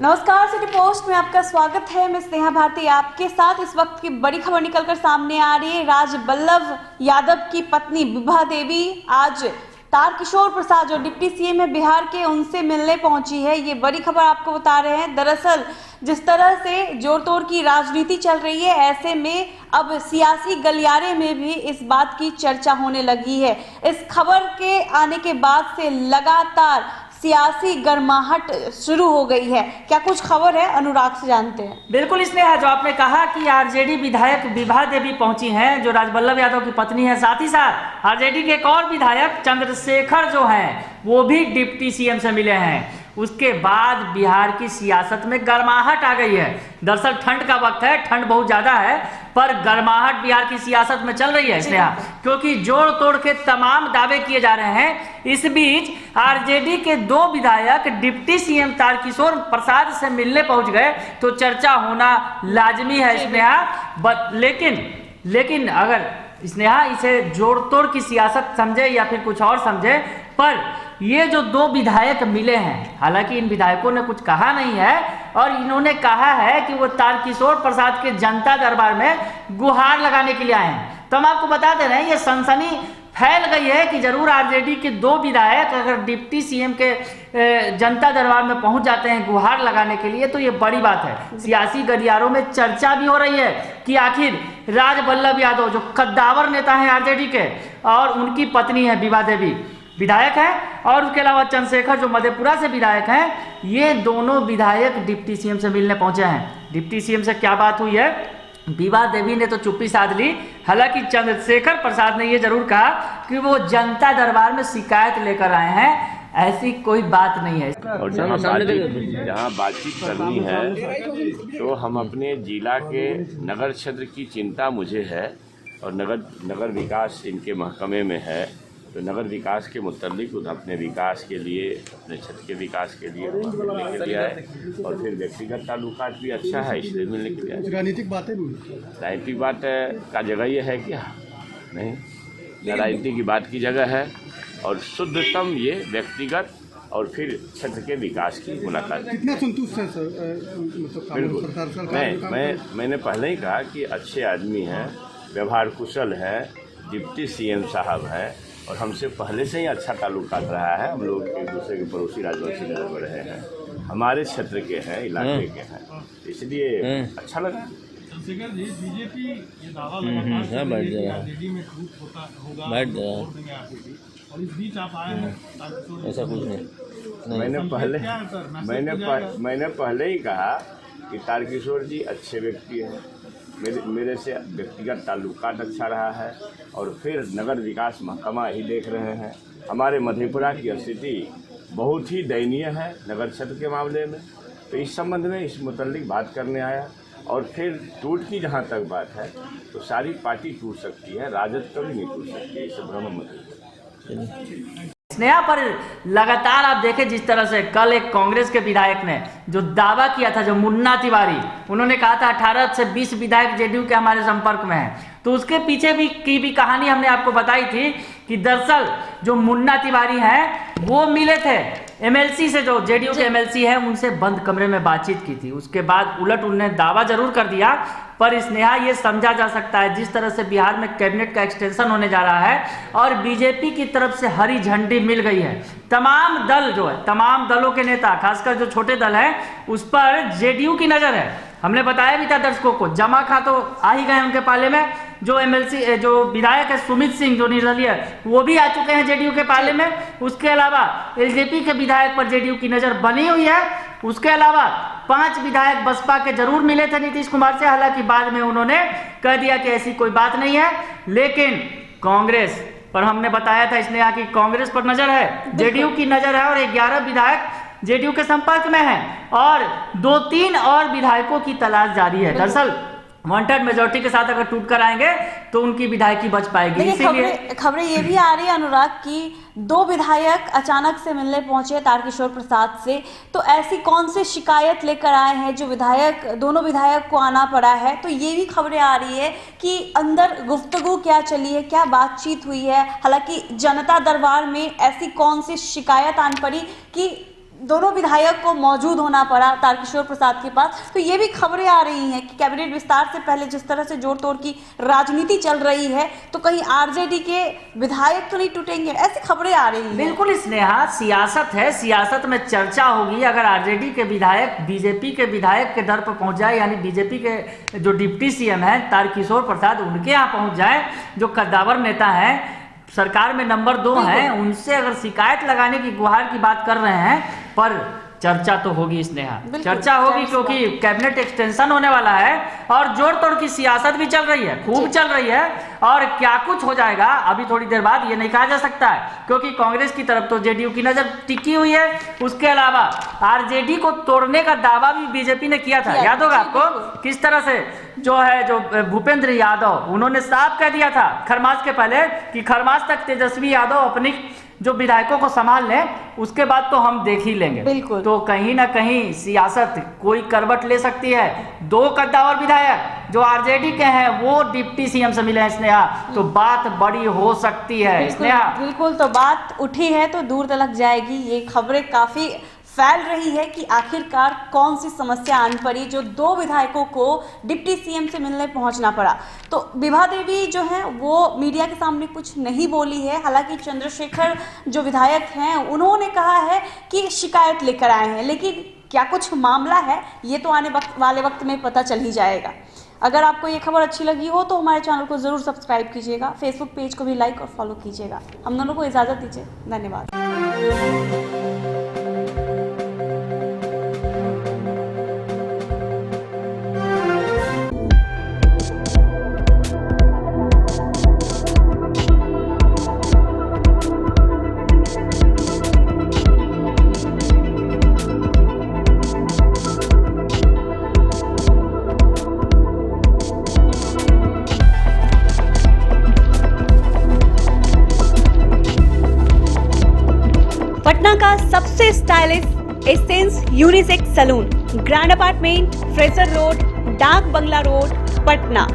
नमस्कार, city post में आपका स्वागत है। मैं स्नेहा भारती आपके साथ। इस वक्त की बड़ी खबर निकलकर सामने आ रही है। राजबल्लभ यादव की पत्नी विभा देवी आज तारकिशोर प्रसाद जो डिप्टी सीएम है बिहार के, उनसे मिलने पहुंची है। ये बड़ी खबर आपको बता रहे हैं। दरअसल जिस तरह से जोड़ तोड़ की राजनीति चल रही है, ऐसे में अब सियासी गलियारे में भी इस बात की चर्चा होने लगी है। इस खबर के आने के बाद से लगातार सियासी गर्माहट शुरू हो गई है। क्या कुछ खबर है, अनुराग से जानते हैं। बिल्कुल, इसमें जो आपने कहा कि आरजेडी विधायक विभा देवी पहुंची हैं, जो राजबल्लभ यादव की पत्नी है। साथ ही साथ आरजेडी के एक और विधायक चंद्रशेखर जो हैं, वो भी डिप्टी सीएम से मिले हैं। उसके बाद बिहार की सियासत में गर्माहट आ गई है। दरअसल ठंड का वक्त है, ठंड बहुत ज्यादा है, पर गर्माहट बिहार की सियासत में चल रही है स्नेहा, क्योंकि जोड़ तोड़ के तमाम दावे किए जा रहे हैं। इस बीच आरजेडी के दो विधायक डिप्टी सीएम तारकिशोर प्रसाद से मिलने पहुंच गए, तो चर्चा होना लाजमी है स्नेहा। लेकिन अगर स्नेहा इसे जोड़ तोड़ की सियासत समझे या फिर कुछ और समझे, पर ये जो दो विधायक मिले हैं, हालांकि इन विधायकों ने कुछ कहा नहीं है, और इन्होंने कहा है कि वो तारकिशोर प्रसाद के जनता दरबार में गुहार लगाने के लिए आए हैं। तो हम आपको बता दे रहे हैं, ये सनसनी फैल गई है कि जरूर आरजेडी के दो विधायक अगर डिप्टी सीएम के जनता दरबार में पहुंच जाते हैं गुहार लगाने के लिए, तो ये बड़ी बात है। सियासी गलियारों में चर्चा भी हो रही है कि आखिर राजबल्लभ यादव जो कद्दावर नेता हैं आरजेडी के, और उनकी पत्नी है विभा देवी विधायक हैं, और उसके अलावा चंद्रशेखर जो मधेपुरा से विधायक हैं, ये दोनों विधायक डिप्टी सीएम से मिलने पहुंचे हैं। डिप्टी सीएम से क्या बात हुई है? विभा देवी ने तो चुप्पी साध ली। हालांकि चंद्रशेखर प्रसाद ने यह जरूर कहा कि वो जनता दरबार में शिकायत लेकर आए हैं, ऐसी कोई बात नहीं है। और जहाँ बातचीत करनी है तो हम अपने जिला के नगर क्षेत्र की चिंता मुझे है, और नगर विकास इनके महकमे में है, तो नगर विकास के मुताबिक अपने विकास के लिए, अपने क्षेत्र के विकास के लिए मिलने के लिए आए, और फिर व्यक्तिगत ताल्लुकात भी अच्छा है इसलिए मिलने के लिए आए। राजनीतिक बातें भी, राजनीतिक बात का जगह ये है क्या? नहीं, राजनीति की बात की जगह है, और शुद्धतम ये व्यक्तिगत और फिर क्षेत्र के विकास की मुलाकात। कितना संतुष्ट है सर? बिल्कुल, मैंने पहले ही कहा कि अच्छे आदमी हैं, व्यवहार कुशल है, डिप्टी सीएम साहब हैं, और हमसे पहले से ही अच्छा ताल्लुकात रहा है। हम लोग एक दूसरे के पड़ोसी राज्यों से जुड़ रहे हैं, हमारे क्षेत्र के हैं, इलाके के हैं, इसलिए अच्छा लगा। चंद्रशेखर जी, बीजेपी ये दावा लगातार बैठ में टूट होगा, और इस बीच आप आए हैं, ऐसा कुछ नहीं। मैंने पहले ही कहा कि तारकिशोर जी अच्छे व्यक्ति हैं, मेरे से व्यक्तिगत ताल्लुकात अच्छा रहा है, और फिर नगर विकास महकमा ही देख रहे हैं। हमारे मधेपुरा की स्थिति बहुत ही दयनीय है नगर क्षेत्र के मामले में, तो इस संबंध में इस मुतालिक बात करने आया। और फिर टूट की जहाँ तक बात है, तो सारी पार्टी टूट सकती है, राजद कभी नहीं टूट सकती है, इसे भ्रम मत। स्नेहा, पर लगातार आप देखें जिस तरह से कल एक कांग्रेस के विधायक ने जो दावा किया था, जो मुन्ना तिवारी, उन्होंने कहा था 18 से 20 विधायक जेडीयू के हमारे संपर्क में हैं, तो उसके पीछे की भी कहानी हमने आपको बताई थी कि दरअसल जो मुन्ना तिवारी हैं वो मिले थे एमएलसी से, जो जेडीयू के एमएलसी हैं, उनसे बंद कमरे में बातचीत की थी। उसके बाद उलट उन्होंने दावा जरूर कर दिया, पर स्नेहा ये समझा जा सकता है जिस तरह से बिहार में कैबिनेट का एक्सटेंशन होने जा रहा है और बीजेपी की तरफ से हरी झंडी मिल गई है, तमाम दल जो है, तमाम दलों के नेता, खासकर जो छोटे दल हैं, उस पर जेडीयू की नजर है। हमने बताया भी था दर्शकों को, जमा खा तो आ ही गए उनके पाले में। जो एमएलसी जो विधायक है सुमित सिंह जो निर्दलीय, वो भी आ चुके हैं जेडीयू के पाले में। उसके अलावा एलजेपी के विधायक पर जेडीयू की नजर बनी हुई है। उसके अलावा 5 विधायक बसपा के जरूर मिले थे नीतीश कुमार से, हालांकि बाद में उन्होंने कह दिया कि ऐसी कोई बात नहीं है। लेकिन कांग्रेस पर हमने बताया था इसने कि कांग्रेस पर नजर है, जेडीयू की नजर है, और 11 विधायक जेडीयू के संपर्क में हैं, और 2-3 और विधायकों की तलाश जारी है। दरअसल वांटेड मेजोरिटी के साथ अगर टूट कर आएंगे तो उनकी विधायकी बच पाएगी। इसीलिए खबरें ये भी आ रही है अनुराग की 2 विधायक अचानक से मिलने पहुंचे तारकिशोर प्रसाद से, तो ऐसी कौन सी शिकायत लेकर आए हैं जो दोनों विधायक को आना पड़ा है? तो ये भी खबरें आ रही है कि अंदर गुफ्तगू क्या चली है, क्या बातचीत हुई है। हालांकि जनता दरबार में ऐसी कौन सी शिकायत आन पड़ी कि दोनों विधायक को मौजूद होना पड़ा तारकिशोर प्रसाद के पास। तो ये भी खबरें आ रही हैं कि कैबिनेट विस्तार से पहले जिस तरह से जोड़ तोड़ की राजनीति चल रही है, तो कहीं आरजेडी के विधायक तो नहीं टूटेंगे, ऐसी खबरें आ रही हैं। बिल्कुल स्नेहा, सियासत है, सियासत में चर्चा होगी। अगर आरजेडी के विधायक बीजेपी के विधायक के दर पर पहुंच जाए, यानी बीजेपी के जो डिप्टी सीएम हैं तारकिशोर प्रसाद, उनके यहाँ पहुंच जाए, जो कद्दावर नेता हैं, सरकार में नंबर 2 हैं, उनसे अगर शिकायत लगाने की गुहार की बात कर रहे हैं, पर चर्चा तो होगी स्नेहा, चर्चा होगी, क्योंकि कैबिनेट एक्सटेंशन होने वाला है और जोड़ तोड़ की सियासत भी चल रही है, खूब चल रही है। और क्या कुछ हो जाएगा अभी थोड़ी देर बाद ये नहीं कहा जा सकता है, क्योंकि कांग्रेस की तरफ तो जेडीयू की नजर टिकी हुई है। उसके अलावा आरजेडी को तोड़ने का दावा भी बीजेपी ने किया था, याद होगा आपको किस तरह से जो भूपेंद्र यादव, उन्होंने साफ कह दिया था खरमास के पहले कि खरमास तक तेजस्वी यादव अपनी जो विधायकों को संभाल लें, उसके बाद तो हम देख ही लेंगे। बिल्कुल। तो कहीं ना कहीं सियासत कोई करवट ले सकती है। 2 कद्दावर विधायक जो आरजेडी के हैं वो डिप्टी सीएम से मिले हैं स्नेहा, तो बात बड़ी हो सकती है स्नेहा। बिल्कुल, तो बात उठी है तो दूर तलक जाएगी। ये खबरें काफी फैल रही है कि आखिरकार कौन सी समस्या आन पड़ी जो 2 विधायकों को डिप्टी सीएम से मिलने पहुंचना पड़ा। तो विभा देवी जो हैं वो मीडिया के सामने कुछ नहीं बोली है। हालांकि चंद्रशेखर जो विधायक हैं उन्होंने कहा है कि शिकायत लेकर आए हैं, लेकिन क्या कुछ मामला है ये तो आने वाले वक्त में पता चल ही जाएगा। अगर आपको ये खबर अच्छी लगी हो तो हमारे चैनल को ज़रूर सब्सक्राइब कीजिएगा, फेसबुक पेज को भी लाइक और फॉलो कीजिएगा। हम दोनों को इजाज़त दीजिए, धन्यवाद। पटना का सबसे stylish Essence unisex salon, grand apartment, Fraser road, Dak Bungalow road, Patna.